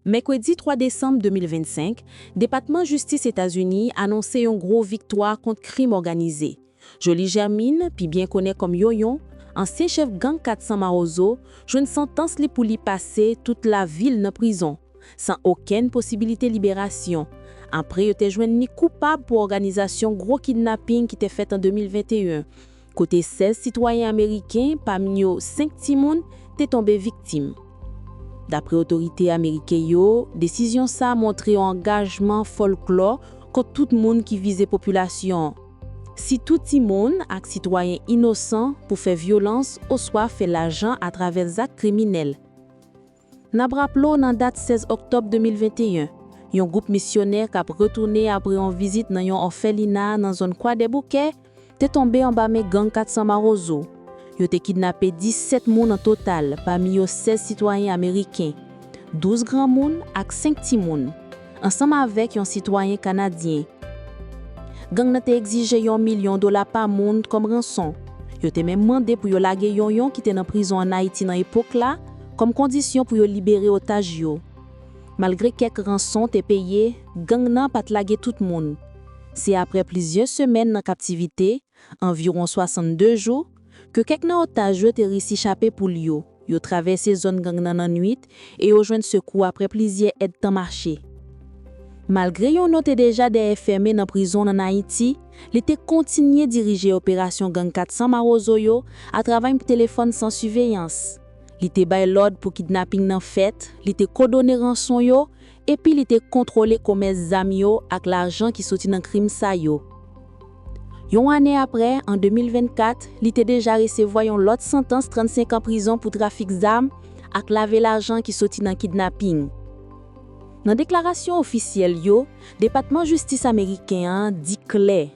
Mercredi 3 décembre 2025, département justice États-Unis annoncé une grosse victoire contre crime organisé. Jolie Germine, puis bien connaît comme Yoyon, ancien chef gang 400 Marozo, joue une sentence pour lui passer toute la ville dans prison, sans aucune possibilité de libération. Après, il était joint coupable pour organisation gros kidnapping qui était fait en 2021. Côté 16 citoyens américains, parmi eux 5 timoun, étaient tombés victimes. D'après autorités américaines, décision ça a montré un engagement folklore contre tout le monde qui visait population. Si tout le monde est citoyen innocent pour faire violence ou soit fait l'argent à travers des actes criminels. Nabraplo dans date 16 octobre 2021, un groupe missionnaire qui a retourné après une visite dans un orphelinat dans la zone Croix des Bouquets, est tombé en bas de gang 400 Marozo. Ils ont kidnappé 17 personnes en total, parmi eux 16 citoyens américains, 12 grands moun et 5 petits moun, ensemble avec un citoyen canadien. Gang n'a exigé $1 million par monde comme rançon. Ils ont même demandé pour laguer yon qui était en prison en Haïti dans l'époque là, comme condition pour libérer otage yo. Malgré quelques rançons te payé, gang n'a pas lagué tout le monde. C'est après plusieurs semaines en captivité, environ 62 jours, que quelques otages ont réussi à échapper pour lui. Ils ont traversé zone gang dans la nuit et ont rejoint secours après plusieurs aides temps marché. Malgré yon noté déjà des fermé dans prison en Haïti, il était continué à diriger l'opération gang 400 Marozo yo à travers un téléphone sans surveillance. Il était bay l'ordre pour kidnapping dans fête, il était coordonné rançon yo et puis il était contrôlé commerce zam yo avec l'argent qui sorti dans crime sa yo. Yon année après, en 2024, il était déjà recevoir yon l'autre sentence 35 ans prison pour trafic d'armes ak laver l'argent qui sorti dans kidnapping. Dans déclaration officielle yo, département justice américain dit clair.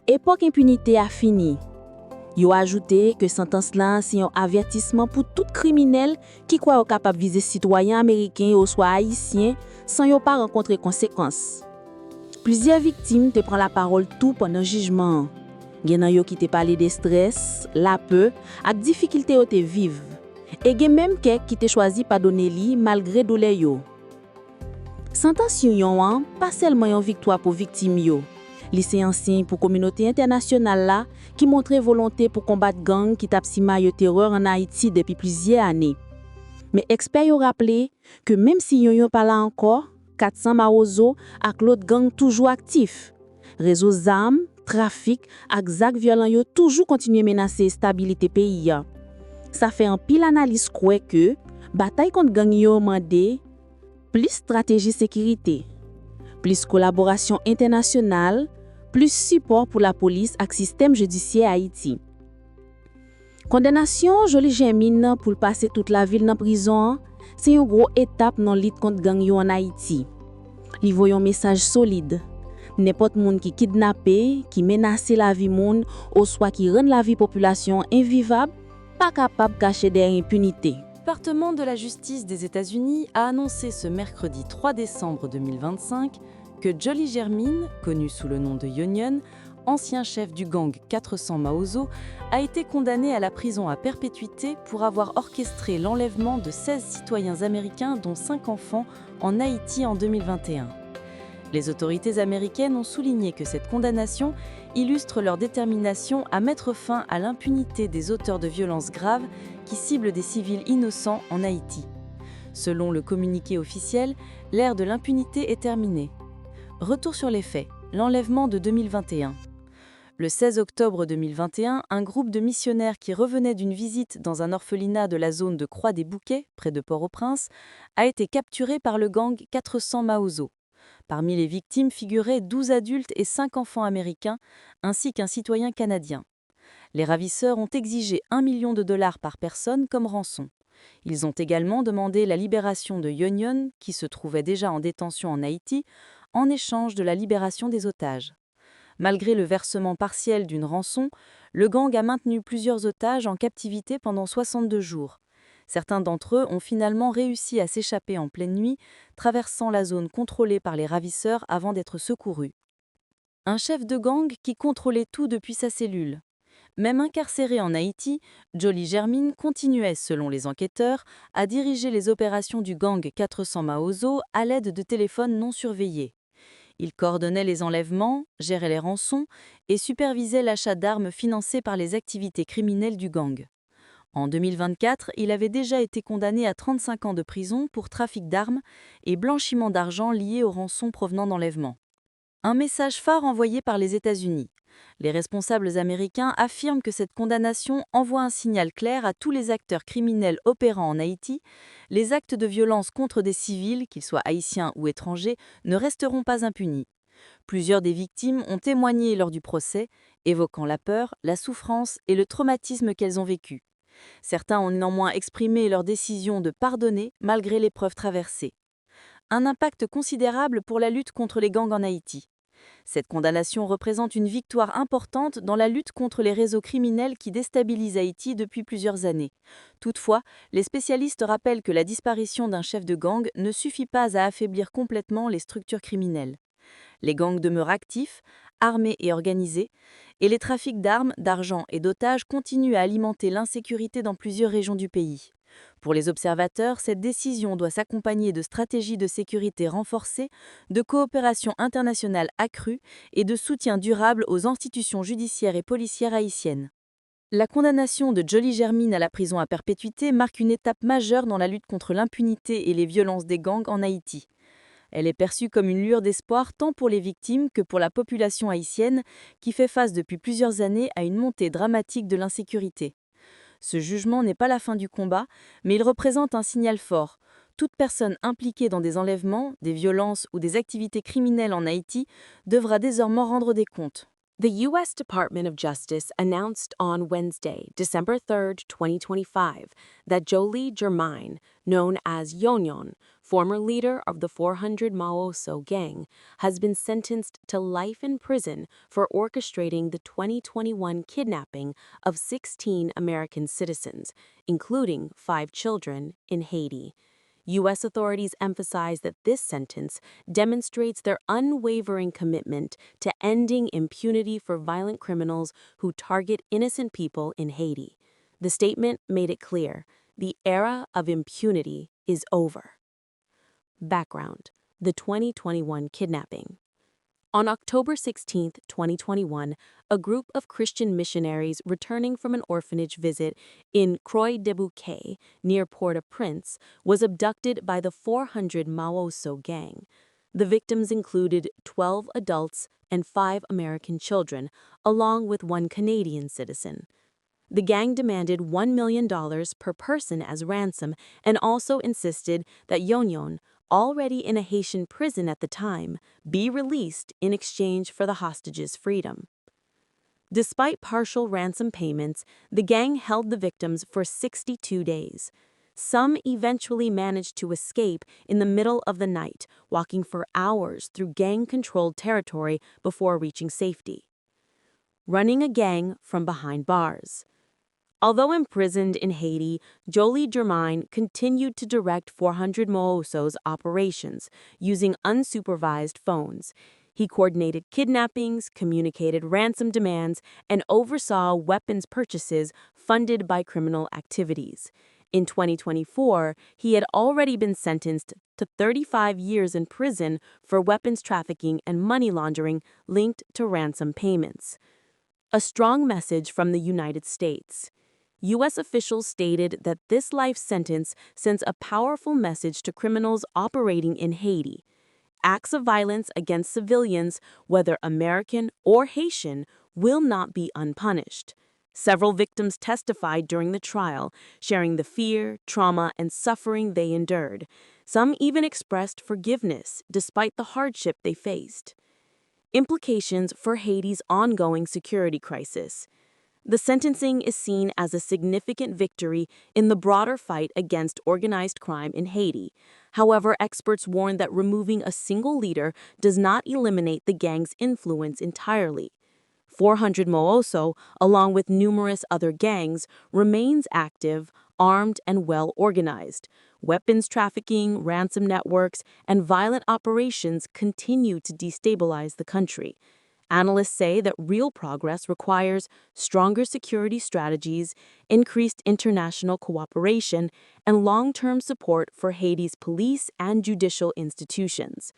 Époque impunité a fini. Yo ajouté que sentence là c'est un avertissement pour tout criminel qui croit capable viser citoyen américain ou soit haïtien sans yo pas rencontrer conséquences. Plusieurs victimes te prend la parole tout pendant jugement. Gen nan yo qui te parlé de stress, la peur, ak difficulté yo te vive. Et gen même quelques qui te choisi pas donner li malgré douleur yo. Sentence yon pas seulement une victoire pour victime yo. Li c'est un signe pour communauté internationale là qui montre volonté pour combattre gang qui tap sima yo terreur en Haïti depuis plusieurs années. Mais experts yo rappelé que même si yon pas là encore, 400 Marozo ak l'autre gang toujours actif. Réseau zam, trafic ak zak violent yo toujours continuer menacer stabilité pays. Ça fait un pile analyse croit que bataille contre gang yo mandé plus stratégie sécurité, plus collaboration internationale, plus support pour la police et système judiciaire Haïti. Condamnation Jolie Germine pour passer toute la ville dans prison, c'est une grosse étape dans la lutte contre gang yo en Haïti. Li voyon message solide. N'importe monde qui kidnappé, qui menace la vie monde ou soit qui rend la vie population invivable, pas capable de cacher derrière impunité. Le département de la justice des États-Unis a annoncé ce mercredi 3 décembre 2025 que Jolie Germine, connu sous le nom de Yoyon, ancien chef du gang 400 Maozo, a été condamné à la prison à perpétuité pour avoir orchestré l'enlèvement de 16 citoyens américains dont 5 enfants en Haïti en 2021. Les autorités américaines ont souligné que cette condamnation illustre leur détermination à mettre fin à l'impunité des auteurs de violences graves qui ciblent des civils innocents en Haïti. Selon le communiqué officiel, l'ère de l'impunité est terminée. Retour sur les faits, l'enlèvement de 2021. Le 16 octobre 2021, un groupe de missionnaires qui revenaient d'une visite dans un orphelinat de la zone de Croix des Bouquets, près de Port-au-Prince, a été capturé par le gang 400 Maozo. Parmi les victimes figuraient 12 adultes et 5 enfants américains, ainsi qu'un citoyen canadien. Les ravisseurs ont exigé $1 million par personne comme rançon. Ils ont également demandé la libération de Yoyon, qui se trouvait déjà en détention en Haïti, en échange de la libération des otages. Malgré le versement partiel d'une rançon, le gang a maintenu plusieurs otages en captivité pendant 62 jours. Certains d'entre eux ont finalement réussi à s'échapper en pleine nuit, traversant la zone contrôlée par les ravisseurs avant d'être secourus. Un chef de gang qui contrôlait tout depuis sa cellule. Même incarcéré en Haïti, Jolie Germine continuait, selon les enquêteurs, à diriger les opérations du gang 400 Maozo à l'aide de téléphones non surveillés. Il coordonnait les enlèvements, gérait les rançons et supervisait l'achat d'armes financées par les activités criminelles du gang. En 2024, il avait déjà été condamné à 35 ans de prison pour trafic d'armes et blanchiment d'argent lié aux rançons provenant d'enlèvements. Un message phare envoyé par les États-Unis. Les responsables américains affirment que cette condamnation envoie un signal clair à tous les acteurs criminels opérant en Haïti. Les actes de violence contre des civils, qu'ils soient haïtiens ou étrangers, ne resteront pas impunis. Plusieurs des victimes ont témoigné lors du procès, évoquant la peur, la souffrance et le traumatisme qu'elles ont vécu. Certains ont néanmoins exprimé leur décision de pardonner malgré l'épreuve traversée. Un impact considérable pour la lutte contre les gangs en Haïti. Cette condamnation représente une victoire importante dans la lutte contre les réseaux criminels qui déstabilisent Haïti depuis plusieurs années. Toutefois, les spécialistes rappellent que la disparition d'un chef de gang ne suffit pas à affaiblir complètement les structures criminelles. Les gangs demeurent actifs, armés et organisés, et les trafics d'armes, d'argent et d'otages continuent à alimenter l'insécurité dans plusieurs régions du pays. Pour les observateurs, cette décision doit s'accompagner de stratégies de sécurité renforcées, de coopération internationale accrue et de soutien durable aux institutions judiciaires et policières haïtiennes. La condamnation de Jolie Germine à la prison à perpétuité marque une étape majeure dans la lutte contre l'impunité et les violences des gangs en Haïti. Elle est perçue comme une lueur d'espoir tant pour les victimes que pour la population haïtienne qui fait face depuis plusieurs années à une montée dramatique de l'insécurité. Ce jugement n'est pas la fin du combat, mais il représente un signal fort. Toute personne impliquée dans des enlèvements, des violences ou des activités criminelles en Haïti devra désormais rendre des comptes. The U.S. Department of Justice announced on Wednesday, December 3, 2025, that Jolie Germain, known as Yonyon, former leader of the 400 Maoso gang, has been sentenced to life in prison for orchestrating the 2021 kidnapping of 16 American citizens, including 5 children, in Haiti. U.S. authorities emphasize that this sentence demonstrates their unwavering commitment to ending impunity for violent criminals who target innocent people in Haiti. The statement made it clear the era of impunity is over. Background: the 2021 kidnapping. On October 16, 2021, a group of Christian missionaries returning from an orphanage visit in Croix-des-Bouquets, near Port-au-Prince, was abducted by the 400 Maoso gang. The victims included 12 adults and 5 American children, along with 1 Canadian citizen. The gang demanded $1 million per person as ransom and also insisted that Yonyon, already in a Haitian prison at the time, be released in exchange for the hostages' freedom. Despite partial ransom payments, the gang held the victims for 62 days. Some eventually managed to escape in the middle of the night, walking for hours through gang-controlled territory before reaching safety. Running a gang from behind bars. Although imprisoned in Haiti, Jolie Germain continued to direct 400 Maoso's operations using unsupervised phones. He coordinated kidnappings, communicated ransom demands, and oversaw weapons purchases funded by criminal activities. In 2024, he had already been sentenced to 35 years in prison for weapons trafficking and money laundering linked to ransom payments. A strong message from the United States. U.S. officials stated that this life sentence sends a powerful message to criminals operating in Haiti. Acts of violence against civilians, whether American or Haitian, will not be unpunished. Several victims testified during the trial, sharing the fear, trauma, and suffering they endured. Some even expressed forgiveness despite the hardship they faced. Implications for Haiti's ongoing security crisis. The sentencing is seen as a significant victory in the broader fight against organized crime in Haiti. However, experts warn that removing a single leader does not eliminate the gang's influence entirely. 400 Maoso, along with numerous other gangs, remains active, armed, and well organized. Weapons trafficking, ransom networks, and violent operations continue to destabilize the country. Analysts say that real progress requires stronger security strategies, increased international cooperation, and long-term support for Haiti's police and judicial institutions.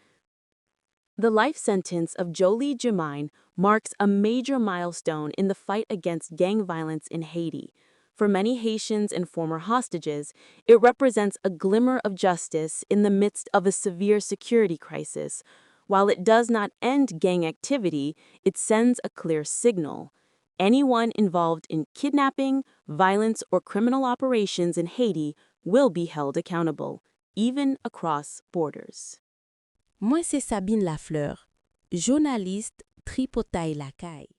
The life sentence of Jolie Germain marks a major milestone in the fight against gang violence in Haiti. For many Haitians and former hostages, it represents a glimmer of justice in the midst of a severe security crisis. While it does not end gang activity, it sends a clear signal. Anyone involved in kidnapping, violence, or criminal operations in Haiti will be held accountable, even across borders. Moi, c'est Sabine Lafleur, journaliste Tripotaille Lacaille.